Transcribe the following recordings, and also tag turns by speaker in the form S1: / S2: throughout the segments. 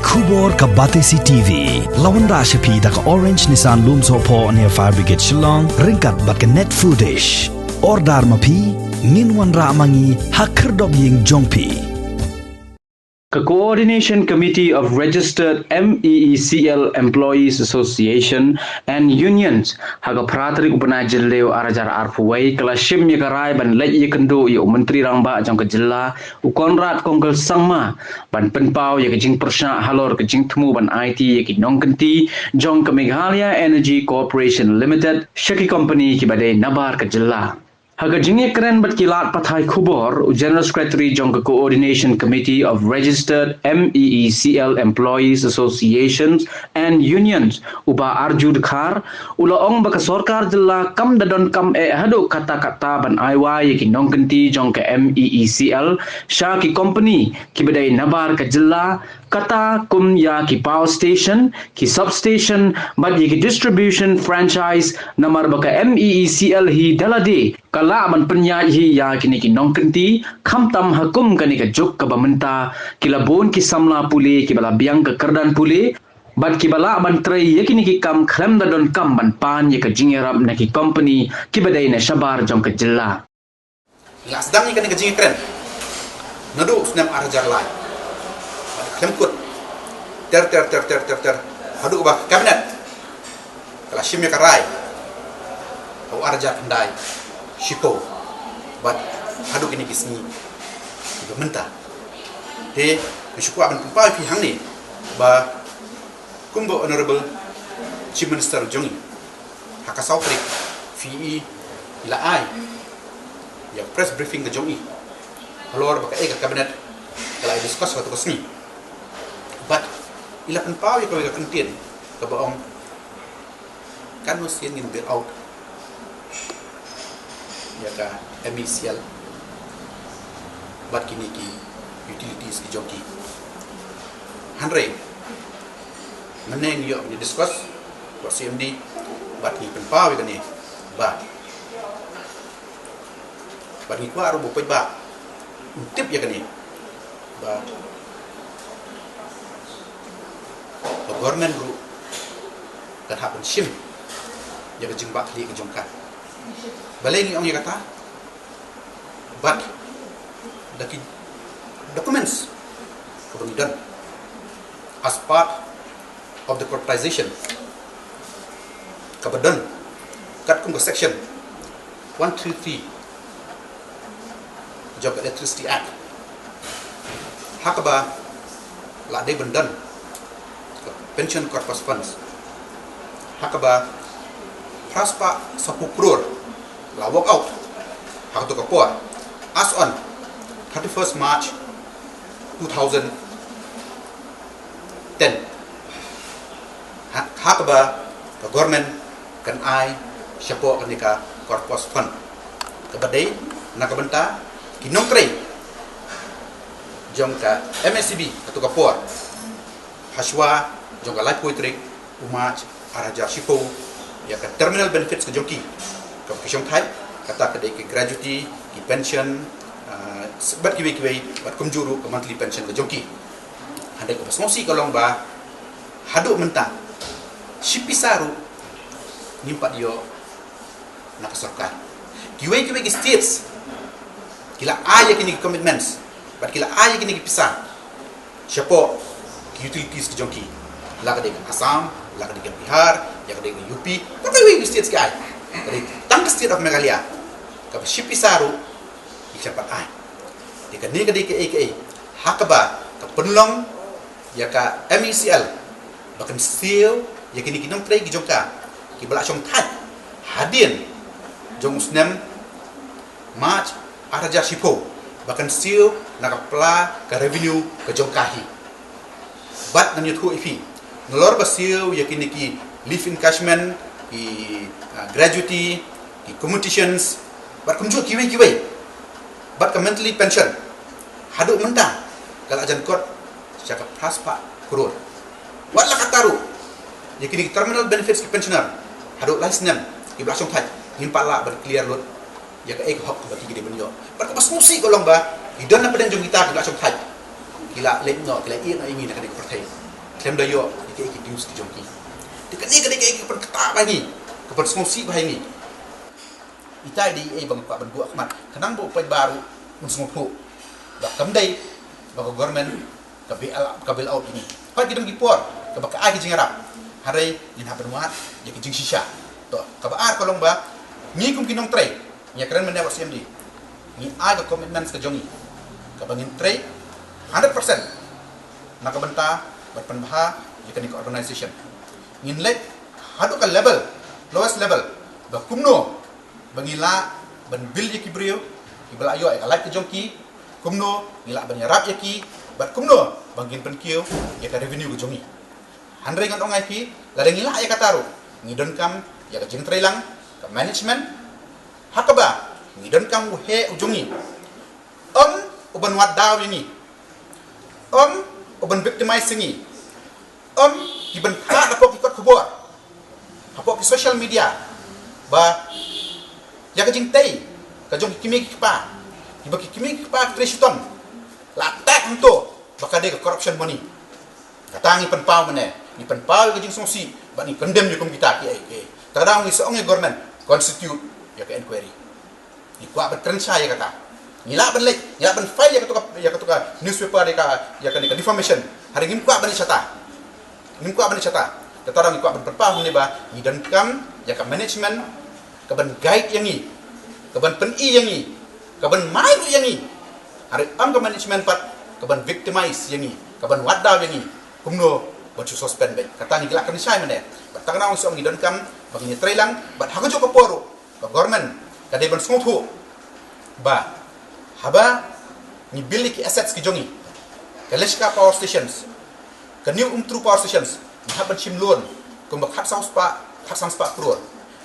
S1: Kubor ka Batesi TV. Lawan Rashapi da ka Orange Nissan Lumso po near Fire Brigade Shillong. Ringkat bat ka net footage. Ordar mapi. Minwan ra mangi hakerdog ying jongpi.
S2: The Coordination Committee of Registered MEECL Employees Association and Unions haga pratrik upanajil leo arajar arfuwai kala shim ya karai ban lej ya kendo ya menteri rangba jang kejela u konrad kongkel sangma ban penpau ya kejing persna halor kejing temu ban IT ya ki nongkenti jong ke Meghalaya Energy Corporation Limited Shaki Company ki badai nabar kejela. Haga jingi keren bat kilat pathai khubor General Secretary jong ke Coordination Committee of Registered MEECL Employees Associations and Unions uba arjud khar ula ong baka sorkar jela kam dadon kam hadu kata-kata ban aiwa ye ki nongkenti jong ke MEECL Shaki Company ki bedai nabar ke jela kata kum ya ki power station ki substation bat ye ki distribution franchise namar baka MEECL hi dalade kala man penyaj hi ya kini ki nongkenti khamtam hakum kani ka juk ka bamenta kila bon ki samla pule ki bala biang ka kerdan pule bat ki bala ban trai ye kini ki kam khlem da don kam ban pan ye ka jingerap na ki company ki badai na shabar jong ka jilla
S3: la sedang ni kani ka jingi keren nadu snam arjar lai khlem kut ter hadu ba kabinet kala shimya karai au arjar ndai Shipo, but hadu kini kisni, bermenta. He, bersyukur akan kumpai fi hang ni, ba kumbo honorable Chief Minister Jongi, hakasau prik fi ila ai, ya press briefing ke Jongi, keluar baka ke kabinet, kalau diskus waktu kesni, but ila kumpai kalau ila kentien, kebaong kan mesti ingin build out. Ya ka MEECL bat kini ki utilities ki joki hanre meneng yo ni discuss ko CMD bat ni penpaw kan ni ba bat ni ko aru bo ba tip ya kan ni ba government ru kan happen shim ya ka jing ba kli ke jongka balai ni orang kata but the documents were done as part of the corporatization kabadan kat kum section 133 Job Electricity Act hakaba la de bendan pension corpus funds hakaba Praspa 10 crore la walk out hak tu kapor as on 31st March 2010 hak ba government kan ai siapo kanika corpus fund kabadai nak benta kinong trei jong ka MSCB atau kapor haswa jong ka life poetry umaj araja sipo ya ka terminal benefits ke joki ke kisong thai kata kedai ke gratuity ki pension sebat kiwi bat kumjuru ke monthly pension ke joki ada ke pasmosi kolong ba haduk mentah sipisaru nimpat dia nak sorkan kiwi ki states kila aya kini commitments bat kila aya kini pisah siapa utilities ke joki la kedai ke Assam la kedai ke Bihar ya kedai ke UP tapi states ke ai kedai tang state of Meghalaya ka sipisaru icapat ai dika ni kedai ke AKA hakaba ka penlong ya ka MEECL bahkan still ya kini kinong tray ki jongka ki bala chong thai hadin jong snem March araja sipo bahkan still nakapla ka revenue ke jongkahi bat nan yuthu ifi nolor basil ya kini ki leave encashment ki gratuity ki competitions bat kumju kiwi bat ka monthly pension haduk mentah kalau ajan kot cakap praspa kurur wala kataru ya kini terminal benefits ki pensioner haduk license ki blasong thai nimpa la bat clear lot ya ka ek hok bati gede benyo bat ka pasmusi kolong ba idon na pedang jong kita ki blasong thai kila lek no kila i na ingi na ka dik pertai klaim dayo dike news ki jongki dike ni dike pen kata bagi kepen songsi bagi ita di bang pak ben buat mat kenang bu pai baru unsungpu dak kamdai bang government kabil out ini pa gidem gipor ka baka ai jingarap hari in hapen wat ya ki jing shisha to ka ba ar kolong ba ni kum kinong tre nya keren men dapat CMD ni ai ka commitments ka jongi ka bangin tre 100% nak benta berpenbah ya ka ni organization ngin let hadu ka level lowest level ba kumno bangila ban bil yaki brio ibal ayo ay kalai ke jongki kumno ngila ban yarap yaki bat kumno bangin penkio ya ka revenue ke jongi handre ngan ongai ki la ngila ay kataru ngidon kam ya ka jing trailang ka management hakaba ngidon kam he ujongi uban wat daw ini uban victimize singi iban ta apok ikot kubor apok di social media ba ya ka jing tei ka jong kimi pa iba kimi pa tresitom la takento baka de corruption money katangi penpau mene ni penpau ka jing songsi ba ni condemn yukum kita ki ai tadang ni song government constitute ya ka inquiry ni kwa betrensa ya kata ngila ben lek ngila ben file ya ka newspaper ya ka defamation hari ngim kwa ben chata tadang ni kwa ben penpau ni ba ni dan kam ya ka management kaban guide yang ni kaban pen-i yang ni kaban mai yang ni hari am ka management pat kaban victimize yang ni kaban wadaw yang ni kumno bacu suspend be kata ni gelak kan sai mene batang na usong ni don kam bagi ni trailang bat hago ko poro ba government kade ban songthu ba haba ni bilik assets ki jongi kaleshka power stations ka new true power stations ni haban chim loan kum ba khat spa crore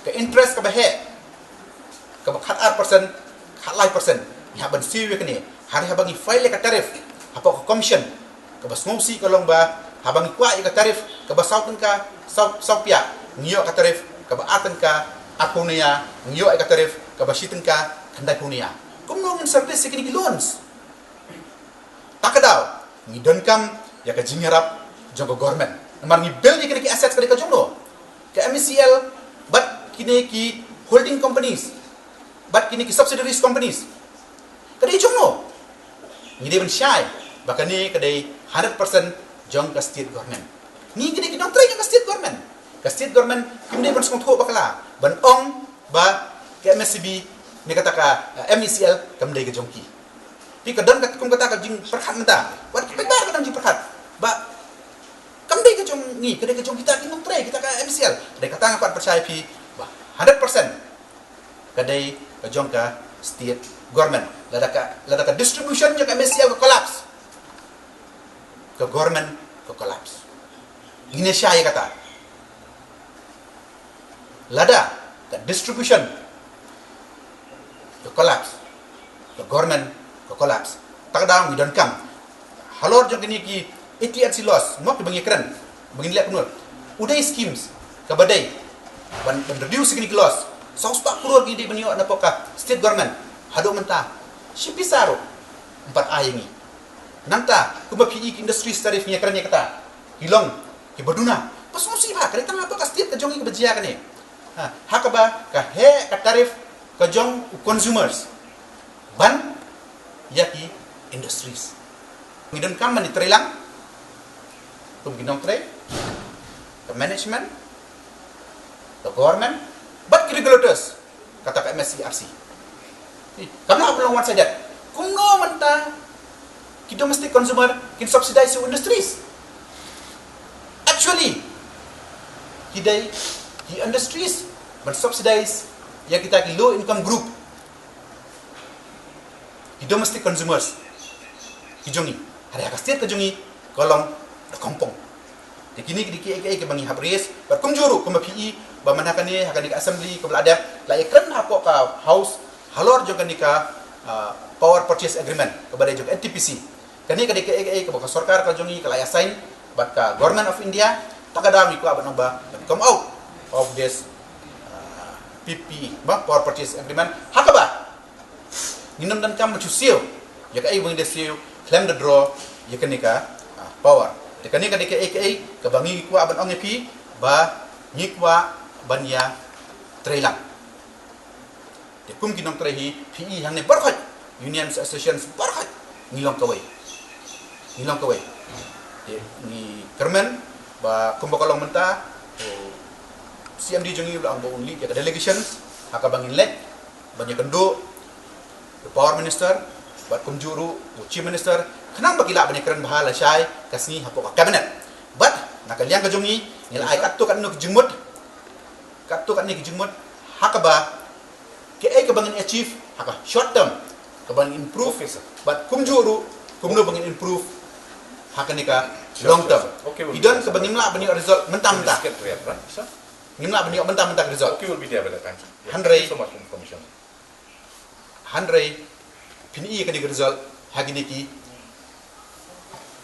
S3: ke interest ka bahe ka khat R% khat lai percent ni haban siwe kini hari habangi file ka tarif apa ka commission ka bas ngomsi ka long ba habangi kwa ka tarif ka bas sauten ka saupia ngiyo ka tarif ka ba aten ka akunia ngiyo ka tarif ka basitin ka kandai kunia kumno ngin service kini loans takadaw ni don kam ya ka jingarap jogo government mar ni bel ni kini assets ka jonglo ka MCL but kini ki holding companies but kini ki subsidiaries companies kadai jongno ni de ben syai bakani kadai 100% jong ka state government ni kini ki dong try ka state government kini ben song tho bakala ban ong ba ke MSCB ni kata ka MECL kam dai ka jongki pi kadang kat kum kata ka jing perkhat menta wat ki betar kadang jing perkhat ba kam dai ka jong ni kadai ka jong kita ki dong try kita ka MECL dai kata ngapat percaya pi 100% kadai ka jong ka state government lada ka distribution nya ka MSCL ka collapse ka government ka collapse ini syai kata lada ka distribution ka collapse ka government ka collapse takdaw ni don kam halor jong ni ki AT&C loss mo ki bangi keren bangi lek nur udai schemes ka badai ban reduce kini loss 100 crore gidi benyo na poka state government hado menta sipisaro 4 ayengi nanta kuma PE industry tarif nya karanya kata hilong ki baduna pas musibah kare tang apa ka state ka jongi ka bajia kane hakaba ka he ka tarif ka jong consumers ban yaki industries ngidon kam mani trelang tum ginong tre ka management the government but regulators kata ka MSCRC karena apa long saja kumno menta ki domestic consumer kin subsidize industries actually ki industries but subsidize ya kita ki low income group ki domestic consumers ki jongi hari ka state ka jongi kolong da kampung kini ke bangi habres bar kumjuru kuma PE ba manakani hakani ka assembly ko bladap la ikran hapo ka house halor jogani ka power purchase agreement kepada jog NTPC kani ka ke ka sarkar ka jongi ka la assign but ka government of India takadami ko aban ba come out of this PP ba power purchase agreement hakaba ninam dan kam chu sio ya ka bangi desio claim the draw ya kani ka power dekan ni kan deke AKA ke bangi kwa ban ong pi ba nyikwa banya trailang de kum kinong trehi PE hang ne barkhat unions associations barkhat ngilong kawai de ni kermen ba kumbakalong menta CMD jongi ulang bo lead ya delegation haka bangin lek banya kendo the power minister bat kumjuru chief minister kenang bagila banya keren bahala syai kasni hapo ka cabinet but nakaliang ka jongi nila ay katto kan no kijumut haka ba ke ay ka bangin achieve haka short term ka bangin improve but kumjuru kumno bangin improve haka ni ka long term idon ka bangin la bani result mentang-mentang ngimla bani mentang-mentang result
S4: Okay, will be there by that time.
S3: Handrai.
S4: So much information.
S3: Handrai pini ka di result hagini ki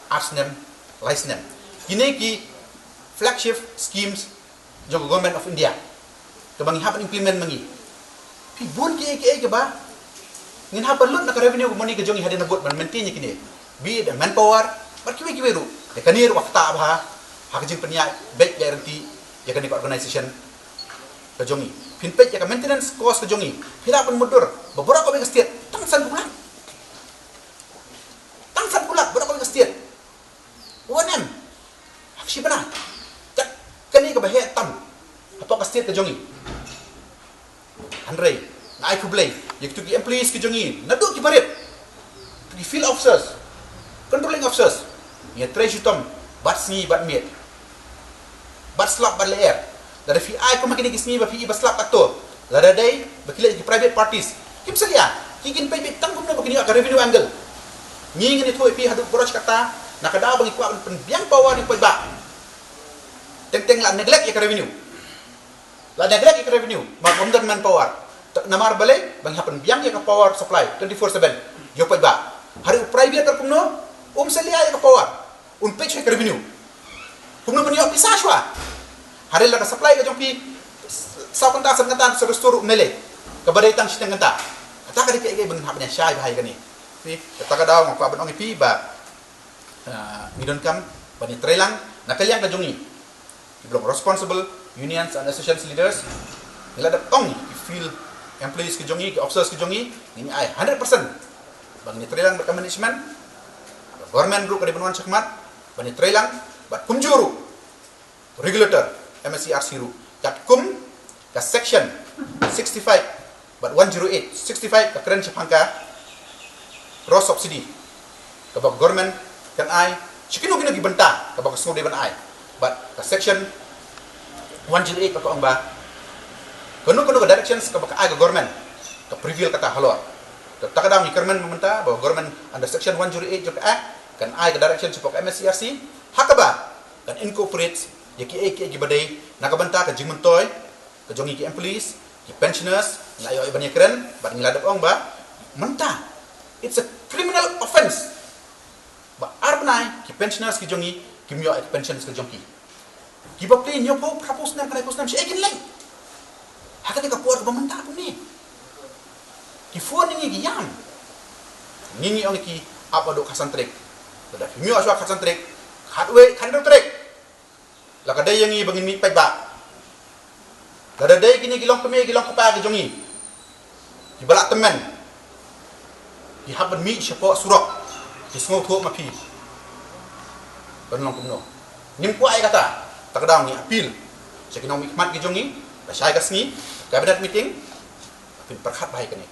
S3: arsnem license kini ki flagship schemes jo government of India ke bangi hapan implement mangi pi bon ki ke ba ngin hapan lut na ka revenue ko moni ke jongi hadina bot man maintain kini be the manpower bar kiwe ru de kanir wakta ba hakjing penya back guarantee ya kan organisation ke jongi pinpet ya kan maintenance cost ke jongi hilapan mudur beberapa kali setiap tangsan bulan berapa kali setiap wanem hakshi bana tak kani ke bahaya tam atau ke setiap ke jongi Andrei na ai kublai yak tu ki employees ke jongi nadu ki barit ki field officers controlling officers ya treasure tom bat sni bat miet bat slap bat leer dari fi ai ko makini kisni ba fi ba slap ato la dadai bakila ki private parties kim salia kikin pay bit tangkum na bakini ka revenue angle nyingin itu pi hadu boros kata nakada bagi kuat penbiang power ni ba teng la neglect ya ka revenue ma komdan man power namar bale bang hapen biang ya ka power supply 24/7 yo ba hari private terkumno salia ya ka power page ka revenue kumno bani opisa shwa hari la ka supply ka jompi sa konta sa ngata sa restore mele ka badai tang sitang ngata kata ka dikay bang hapnya syai bahai kani ni kata ka daw ngpa ban pi ba midon kam bani trelang nakaliang ka jongi belum responsible unions and associations leaders nila da tong feel employees ke jongi officers ke jongi ni ai 100% bang ni trelang ba management government group ka di benuan sakmat bani trelang bat kumjuru regulator MSCRC ru kat kum ka section 65 but 108 65 ka keren chapangka cross subsidy ka bag government kan ai sikino gina gibenta ka bag sngode ban ai but ka section 108 ka ong ba kono ka directions ka bag ai ka government ka prevail kata halwa ka takadang ni government mementa bahwa government under section 108 jok act kan ai ka direction supok MSCRC hakaba kan incorporate yaki ki badai nakabanta ka jingmentoy ka jongi ki employees ki pensioners layo ibanya keren bat ngiladap ong ba menta it's a criminal offense ba arbnai ki pensioners ki jongi ki myo ki pensions ka jongi ki ba play nyo po propose nam kana post nam si ekin leng hakani ka por ba menta po ni ki phone ni ki yam ngingi ong ki apa do kasantrik da myo aswa kasantrik hatwe khandro trek la kadai yang i bangin mi pai ba kada dai kini gilong keme gilong kapa ke jongi di balak temen di haban mi syapo surok di sngo tho ma pi banong kumno nim ku ai kata takdang ni apil sekinong hikmat ke jongi ba syai kasni cabinet meeting apin perkhat bai kani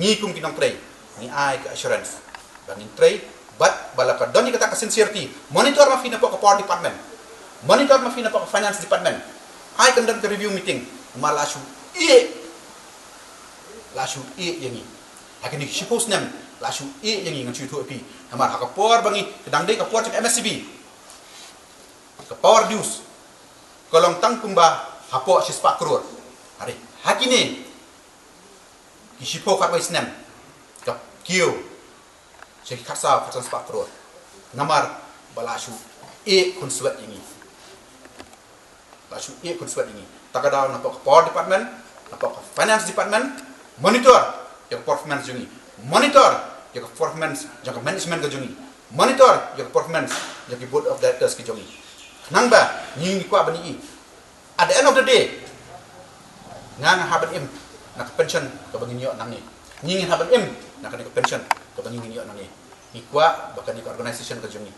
S3: ni kum kinong trei ni ai ke assurance bangin trei but balaka doni kata ka sincerity monitor ma fina po ka power department monitor ma fina po ka finance department ai conduct the review meeting malashu lashu yangi akini shipos nam lashu yangi ngan chutu api hamar haka power bangi kedang dei ka power chip MSCB ka power dues kolong tang kumba hapo sispa crore hari hakini kishipo ka wais nam ka kio jadi kasa sepak crore namar balashu konsulat ini lashu konsulat ini takada napok power department napok finance department monitor yang performance jungi monitor yang performance yang management ke jungi monitor your performance your board of directors ki jongi nang ba ni kwa bani at the end of the day ngang haban im nak pension ka bangin yo nang ni ngin haban im nak ni pension ka bangin yo nang ni kwa bahkan ni organisation ka jongi